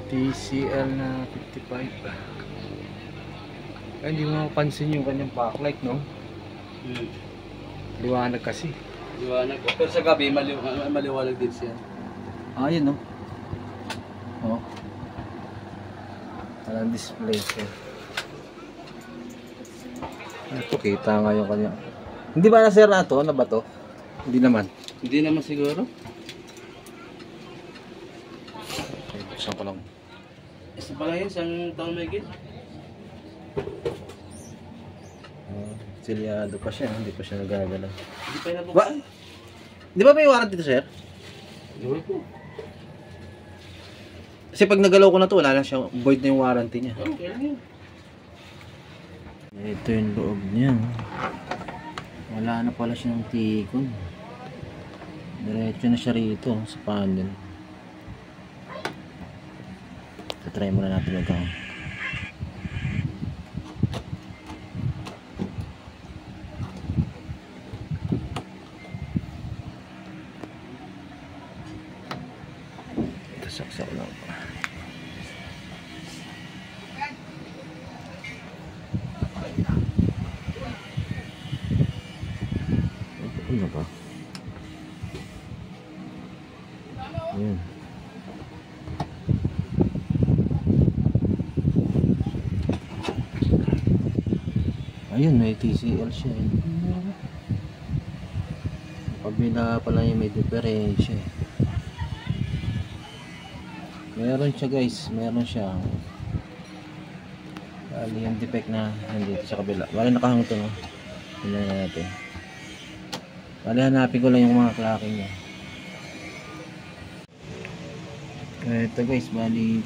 TCL na 55. Ay, hindi mo mapansin yung kanyang backlight, no? Liwanag kasi. Liwanag. Pero sa gabi, maliwanag din siya. Ah, yun, no? Oh. Walang display siya. Ito, kita nga yung kanya. Hindi ba nasira to? Ano ba to? Hindi naman. Hindi naman siguro. Okay, buksan ko lang. Isa pa lang yun, isang taon may git. Silyado pa siya, hindi pa siya nagagalaw. Hindi pa nabuksan. Di ba may warranty dito, sir? Hindi po. Kasi pag nagalaw ko na to, wala na siya, void na yung warranty niya. Okay lang yun. Ito yung loob niya. Wala na pala siyang tikon. Diretso na siya rito sa panel. Try muna natin magkakaroon. Ito saksak lang. Ano ba? Ayan. Ayun, may TCL siya. Pabila pala yung may diferensya. Meron siya, guys. Meron siya. Bali yung defect na nandito sa kabila. Bali nakahang ito, no? Tingnan natin. Bali hanapin ko lang yung mga clacking niya. Ito, guys. Bali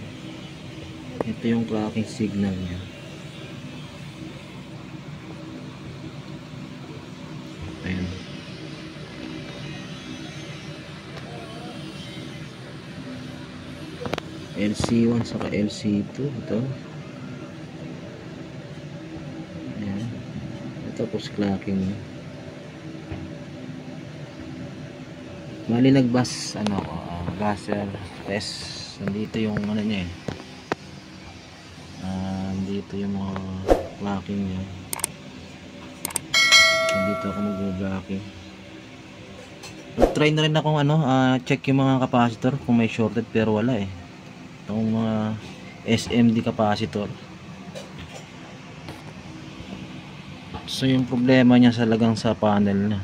ito yung clacking signal niya. Ayan. LC1 saka LC2 ito. Ayan. Ito post clacking. Bali nagbas ano ko, buzzer test. Nandito yung ano niya eh. Nandito yung mga clacking niya. Dito ako mag-blocking. Try na rin akong ano, check yung mga capacitor kung may shorted pero wala eh. Itong mga SMD capacitor. So yung problema niya talagang sa panel na.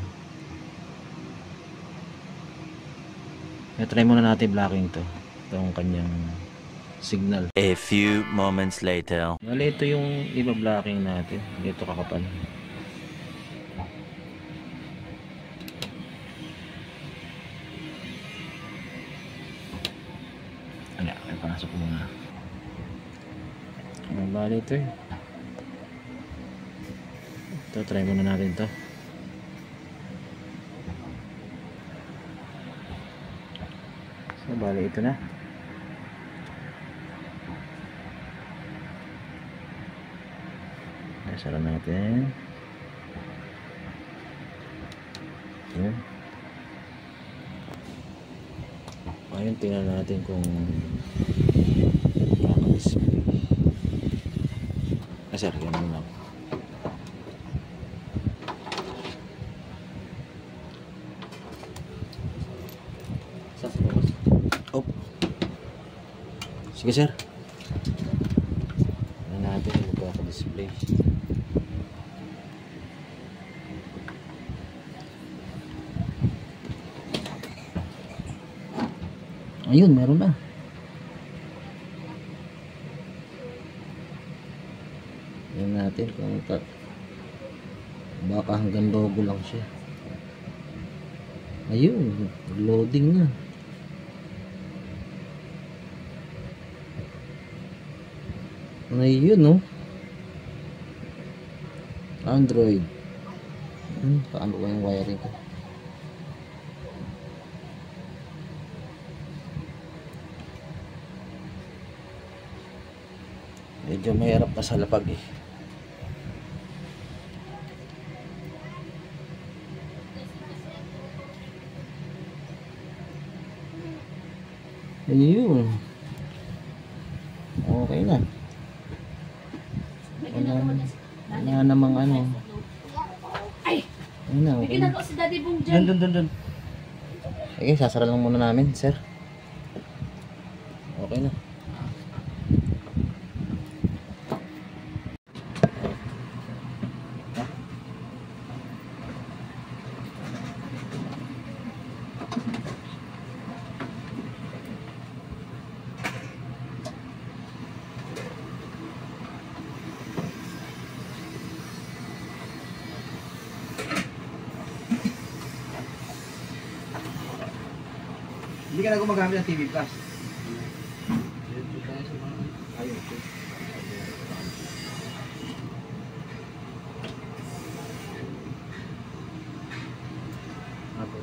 Try muna natin blocking to. Itong kanyang signal. A few moments later. Wala, ito yung iba blocking natin. Dito kakapal. Pasok muna. Ang bali ito eh. Ito, try muna natin to. So, bali ito na. Nasara natin. Ayan. Ayun, tingnan natin kung kaka-display. Sir, yan muna. Oh. Sige, sir. Tingnan natin kung kaka-display. Ayun, meron na. Tingnan natin kung baka hanggang logo lang siya. Ayun, loading na. Ayun, no? Android. Paano ko yung wiring ko? Medyo mahirap na sa lapag eh. Ayun. Okay na. Wala namang ano. Ay! Ayun na, May okay na. ginagawa si Daddy Bong dyan. Dun. Okay, sasara lang muna namin, sir. Okay na. Hindi ka na gumagamit ng TV Plus. Ayun. Ako.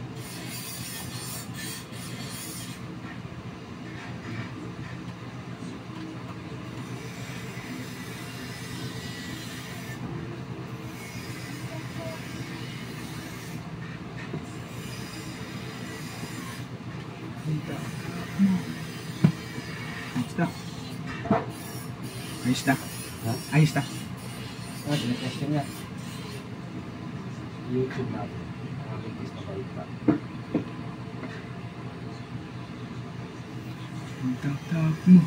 Ayos na. Ha? Ayos na. Ah, tinetesting niya. YouTube natin. Nakakikis na balik pa. Ang tap mo.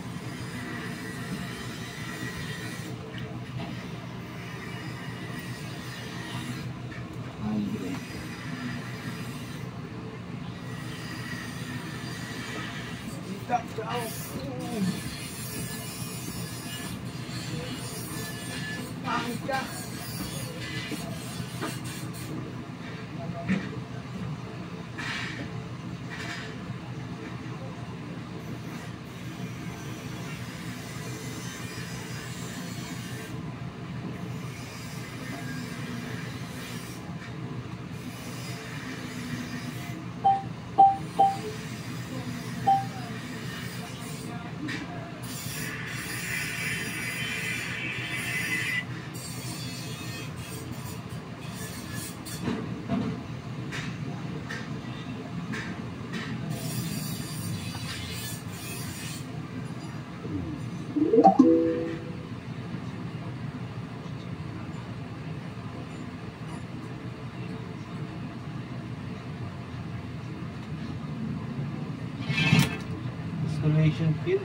Installation kit.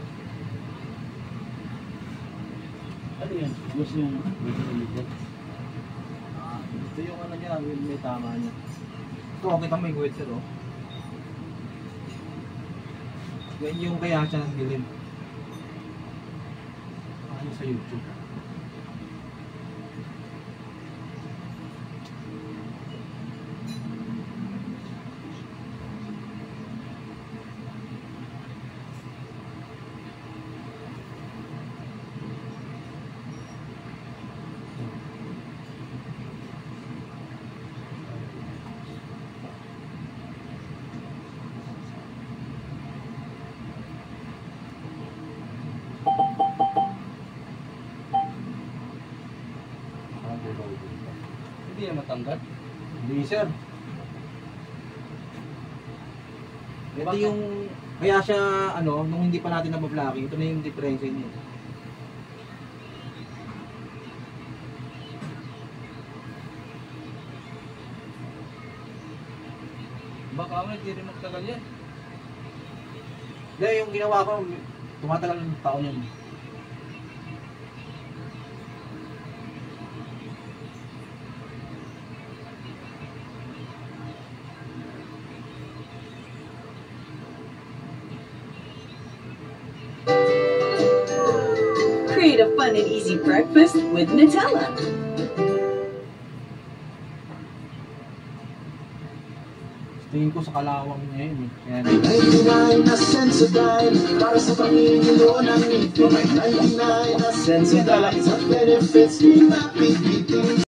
Ano yan? Gusto yung dito? Ito yung ano niya, may tama niya. Ito, kita mo yung guwit sir, oh. Yan yung kaya siya ng dilim. Ano sa YouTube. Hindi na matanggal. Hindi sir. Ito yung, kaya siya, ano, nung hindi pa natin nabablocking, ito na yung diferensya niya. Baka ako hindi rin magtagal yan. Hindi, yung ginawa ko, tumatagal ng taon yun. Create a fun and easy breakfast with Nutella. Tingin ko sa kalawang niya yun. Kaya 99 na Sensodyne para sa pangingilo ng ngipin. 99 na Sensodyne sa benefits ni mapipigil.